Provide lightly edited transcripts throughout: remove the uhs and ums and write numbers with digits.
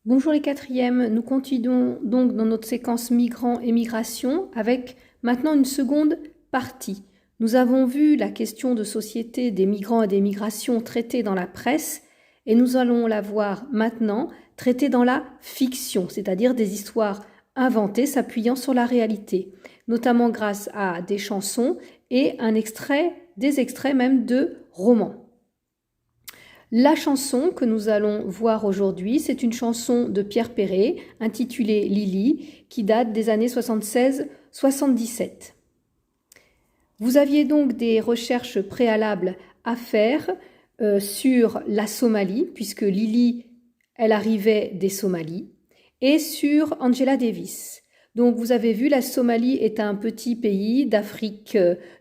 Bonjour les quatrièmes, nous continuons donc dans notre séquence migrants et migration avec maintenant une seconde partie. Nous avons vu la question de société des migrants et des migrations traitée dans la presse et nous allons la voir maintenant traitée dans la fiction, c'est-à-dire des histoires inventées s'appuyant sur la réalité, notamment grâce à des chansons et des extraits même de romans. La chanson que nous allons voir aujourd'hui, c'est une chanson de Pierre Perret intitulée Lily qui date des années 76-77. Vous aviez donc des recherches préalables à faire sur la Somalie, puisque Lily, elle arrivait des Somalies, et sur Angela Davis. Donc vous avez vu, la Somalie est un petit pays d'Afrique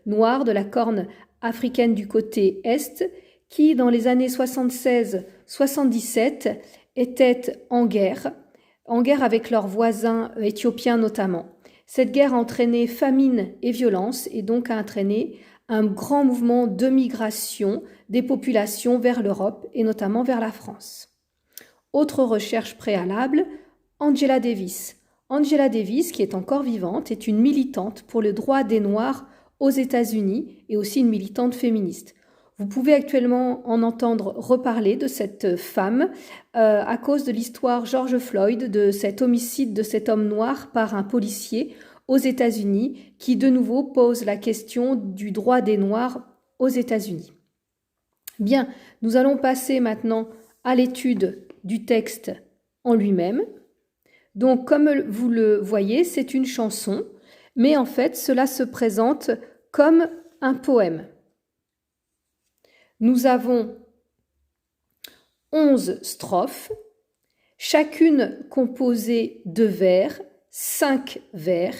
noire, de la corne africaine du côté est, qui, dans les années 76-77, étaient en guerre avec leurs voisins éthiopiens notamment. Cette guerre a entraîné famine et violence et donc a entraîné un grand mouvement de migration des populations vers l'Europe et notamment vers la France. Autre recherche préalable, Angela Davis. Angela Davis, qui est encore vivante, est une militante pour le droit des Noirs aux États-Unis et aussi une militante féministe. Vous pouvez actuellement en entendre reparler de cette femme à cause de l'histoire George Floyd, de cet homicide de cet homme noir par un policier aux États-Unis qui de nouveau pose la question du droit des Noirs aux États-Unis. Bien, nous allons passer maintenant à l'étude du texte en lui-même. Donc, comme vous le voyez, c'est une chanson, mais en fait, cela se présente comme un poème. Nous avons 11 strophes, chacune composée de vers, 5 vers,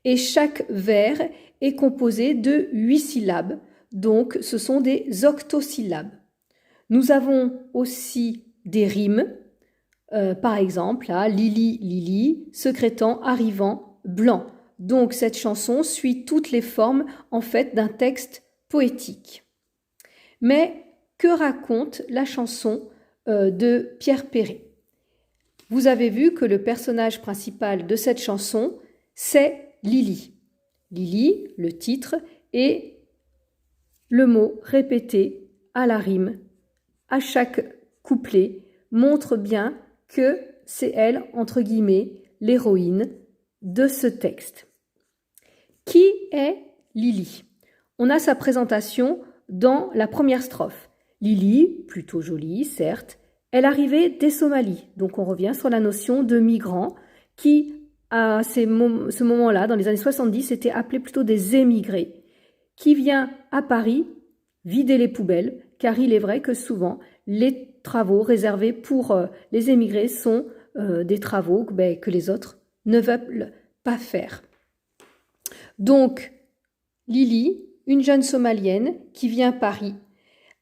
et chaque vers est composé de 8 syllabes, donc ce sont des octosyllabes. Nous avons aussi des rimes, par exemple, là, Lily, Lily, secrétant, arrivant, blanc. Donc cette chanson suit toutes les formes en fait d'un texte poétique. Mais que raconte la chanson de Pierre Perret? Vous avez vu que le personnage principal de cette chanson, c'est Lily. Lily, le titre, et le mot répété à la rime, à chaque couplet, montre bien que c'est elle, entre guillemets, l'héroïne de ce texte. Qui est Lily? On a sa présentation dans la première strophe. Lily, plutôt jolie, certes, elle arrivait des Somalies. Donc on revient sur la notion de migrants qui, à ce moment-là, dans les années 70, étaient appelés plutôt des émigrés, qui vient à Paris vider les poubelles, car il est vrai que souvent, les travaux réservés pour les émigrés sont des travaux que les autres ne veulent pas faire. Donc, Lily, une jeune somalienne qui vient à Paris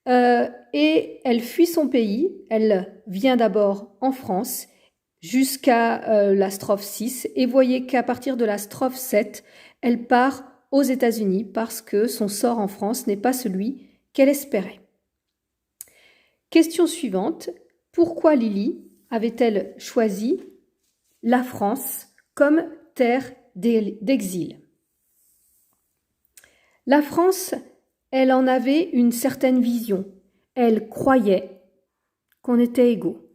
et elle fuit son pays. Elle vient d'abord en France jusqu'à la strophe 6 et voyez qu'à partir de la strophe 7, elle part aux États-Unis parce que son sort en France n'est pas celui qu'elle espérait. Question suivante, pourquoi Lily avait-elle choisi la France comme terre d'exil? La France, elle en avait une certaine vision. Elle croyait qu'on était égaux.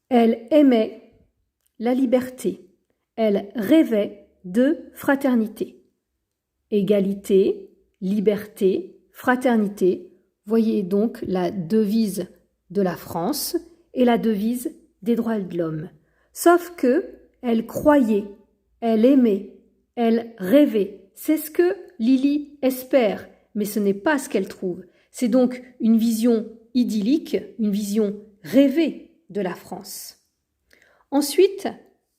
Elle aimait la liberté. Elle rêvait de fraternité. Égalité, liberté, fraternité. Voyez donc la devise de la France et la devise des droits de l'homme. Sauf que elle croyait, elle aimait, elle rêvait. C'est ce que Lily espère, mais ce n'est pas ce qu'elle trouve. C'est donc une vision idyllique, une vision rêvée de la France. Ensuite,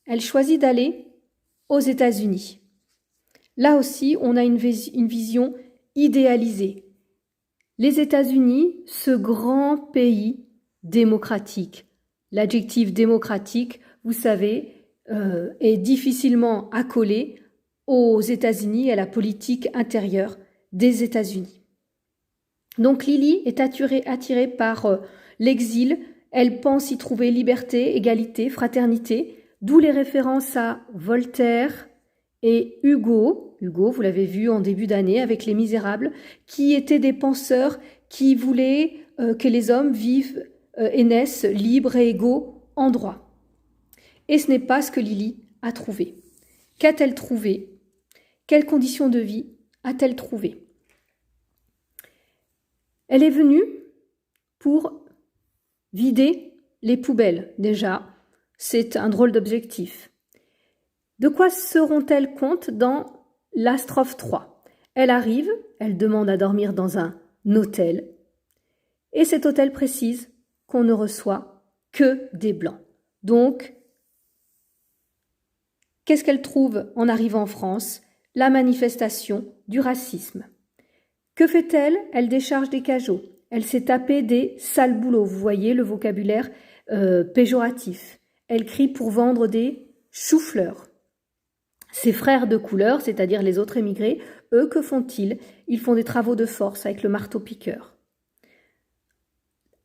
elle choisit d'aller aux États-Unis. Là aussi, on a une vision idéalisée. Les États-Unis, ce grand pays démocratique. L'adjectif démocratique, vous savez, est difficilement accolé aux États-Unis et à la politique intérieure des États-Unis. Donc Lily est attirée par l'exil elle pense y trouver liberté, égalité, fraternité, d'où les références à Voltaire et Hugo. Hugo, vous l'avez vu en début d'année avec Les Misérables, qui étaient des penseurs qui voulaient que les hommes vivent et naissent libres et égaux en droit. Et ce n'est pas ce que Lily a trouvé. Qu'a-t-elle trouvé? Quelles conditions de vie a-t-elle trouvé? Elle est venue pour vider les poubelles. Déjà, c'est un drôle d'objectif. De quoi se rend-elle compte dans la strophe 3? Elle arrive, elle demande à dormir dans un hôtel, et cet hôtel précise qu'on ne reçoit que des blancs. Donc, qu'est-ce qu'elle trouve en arrivant en France? La manifestation du racisme. Que fait-elle? Elle décharge des cajots. Elle s'est tapée des sales boulots. Vous voyez le vocabulaire péjoratif. Elle crie pour vendre des choux-fleurs. Ses frères de couleur, c'est-à-dire les autres émigrés, eux, que font-ils? Ils font des travaux de force avec le marteau-piqueur.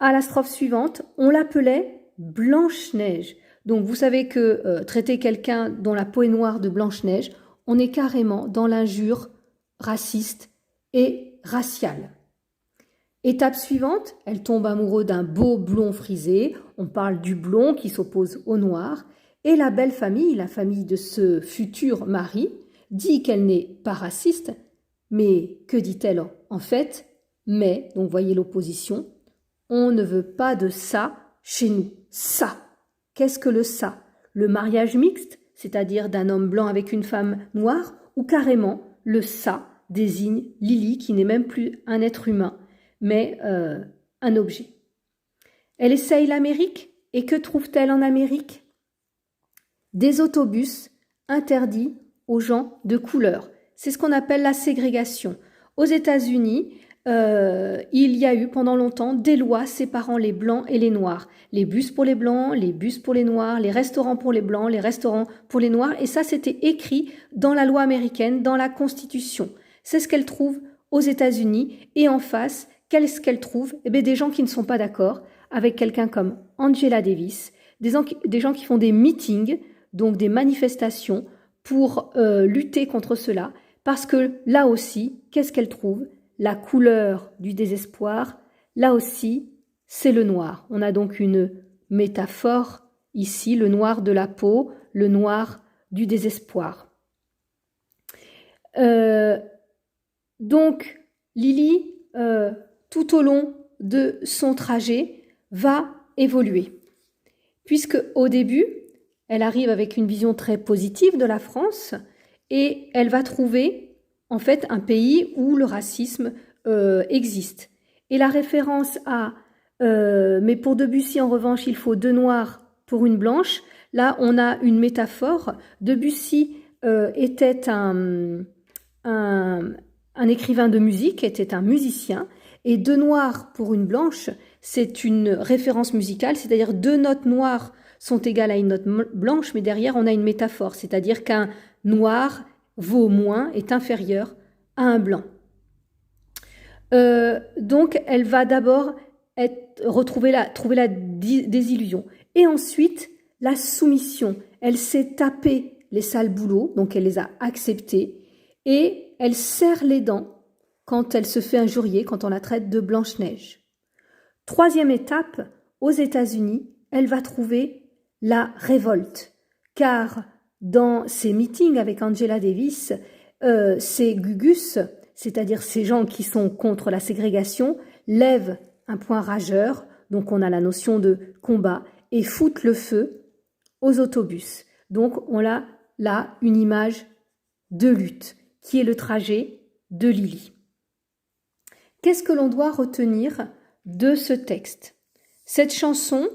À la strophe suivante, on l'appelait Blanche-Neige. Donc vous savez que traiter quelqu'un dont la peau est noire de Blanche-Neige, on est carrément dans l'injure raciste et raciale. Étape suivante, elle tombe amoureuse d'un beau blond frisé. On parle du blond qui s'oppose au noir. Et la belle famille, la famille de ce futur mari, dit qu'elle n'est pas raciste. Mais que dit-elle en fait? Mais, donc voyez l'opposition, on ne veut pas de ça chez nous. Ça. Qu'est-ce que le ça? Le mariage mixte, c'est-à-dire d'un homme blanc avec une femme noire, ou carrément le ça désigne Lily qui n'est même plus un être humain, mais un objet. Elle essaye l'Amérique, et que trouve-t-elle en Amérique? Des autobus interdits aux gens de couleur. C'est ce qu'on appelle la ségrégation. Aux États-Unis, il y a eu pendant longtemps des lois séparant les blancs et les noirs. Les bus pour les blancs, les bus pour les noirs, les restaurants pour les blancs, les restaurants pour les noirs. Et ça, c'était écrit dans la loi américaine, dans la Constitution. C'est ce qu'elle trouve aux États-Unis. Et en face, qu'est-ce qu'elle trouve? Eh bien, des gens qui ne sont pas d'accord avec quelqu'un comme Angela Davis, des gens qui font des meetings, donc des manifestations pour lutter contre cela. Parce que là aussi, qu'est-ce qu'elle trouve? La couleur du désespoir, là aussi, c'est le noir. On a donc une métaphore ici, le noir de la peau, le noir du désespoir. Donc, Lily, tout au long de son trajet, va évoluer. Puisque au début, elle arrive avec une vision très positive de la France et elle va trouver en fait un pays où le racisme existe. Et la référence à mais pour Debussy en revanche il faut deux noirs pour une blanche, là on a une métaphore. Debussy était un écrivain de musique, était un musicien, et deux noirs pour une blanche, c'est une référence musicale, c'est-à-dire deux notes noires sont égales à une note blanche, mais derrière on a une métaphore, c'est-à-dire qu'un noir vaut moins, est inférieur à un blanc. Donc elle va d'abord trouver la désillusion. Et ensuite, la soumission. Elle s'est tapée les sales boulots, donc elle les a acceptés, et elle serre les dents quand elle se fait injurier, quand on la traite de Blanche-Neige. Troisième étape, aux États-Unis, elle va trouver la révolte, car dans ses meetings avec Angela Davis, ces gugus, c'est-à-dire ces gens qui sont contre la ségrégation, lèvent un point rageur, donc on a la notion de combat, et foutent le feu aux autobus. Donc on a là une image de lutte, qui est le trajet de Lily. Qu'est-ce que l'on doit retenir de ce texte? Cette chanson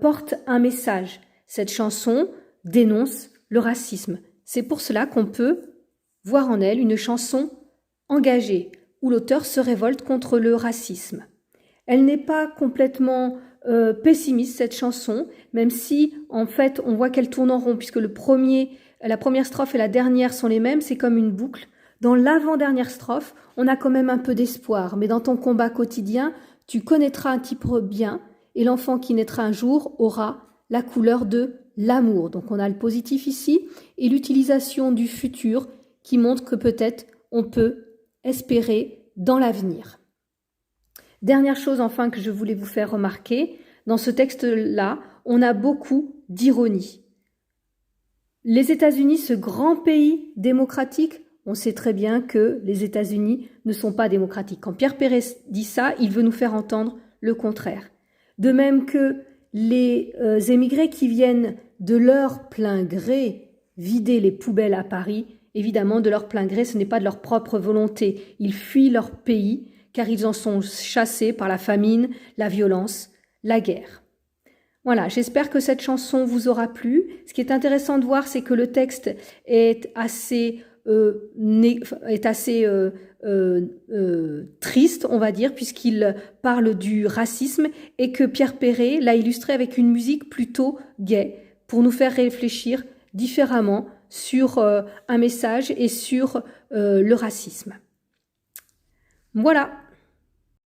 porte un message. Cette chanson dénonce le racisme. C'est pour cela qu'on peut voir en elle une chanson engagée, où l'auteur se révolte contre le racisme. Elle n'est pas complètement pessimiste, cette chanson, même si, en fait, on voit qu'elle tourne en rond, puisque la première strophe et la dernière sont les mêmes, c'est comme une boucle. Dans l'avant-dernière strophe, on a quand même un peu d'espoir, mais dans ton combat quotidien, tu connaîtras un petit peu bien, et l'enfant qui naîtra un jour aura la couleur de l'amour. Donc on a le positif ici et l'utilisation du futur qui montre que peut-être on peut espérer dans l'avenir. Dernière chose enfin que je voulais vous faire remarquer, dans ce texte-là, on a beaucoup d'ironie. Les États-Unis, ce grand pays démocratique, on sait très bien que les États-Unis ne sont pas démocratiques. Quand Pierre Perret dit ça, il veut nous faire entendre le contraire. De même que les émigrés qui viennent de leur plein gré vider les poubelles à Paris, évidemment de leur plein gré, ce n'est pas de leur propre volonté. Ils fuient leur pays car ils en sont chassés par la famine, la violence, la guerre. Voilà, j'espère que cette chanson vous aura plu. Ce qui est intéressant de voir, c'est que le texte est assez triste, on va dire, puisqu'il parle du racisme et que Pierre Perret l'a illustré avec une musique plutôt gaie pour nous faire réfléchir différemment sur un message et sur le racisme. Voilà.